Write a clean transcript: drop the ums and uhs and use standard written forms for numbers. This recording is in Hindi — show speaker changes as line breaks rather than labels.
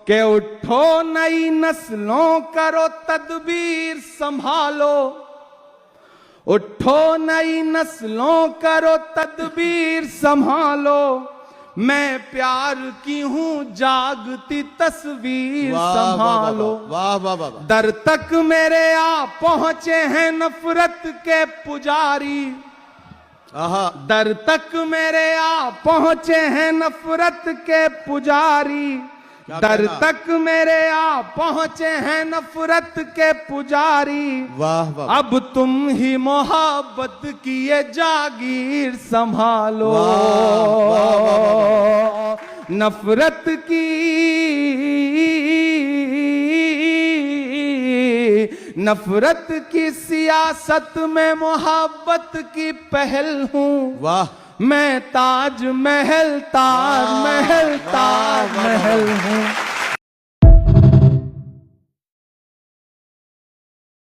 के उठो नई नस्लों करो तदबीर संभालो, उठो नई नस्लों करो तदबीर संभालो, मैं प्यार की हूं जागती तस्वीर संभालो।
वाह वाह वाह।
दर तक मेरे आ पहुंचे हैं नफरत के पुजारी, दर तक मेरे आ पहुंचे हैं नफरत के पुजारी, दर तक मेरे आ पहुंचे हैं नफरत के पुजारी।
वाह वाह।
अब तुम ही मोहब्बत की ये जागीर संभालो, नफरत की नफरत की सियासत में मोहब्बत की पहल हूँ।
वाह।
मैं ताज महल ताज महल ताज महल हूँ।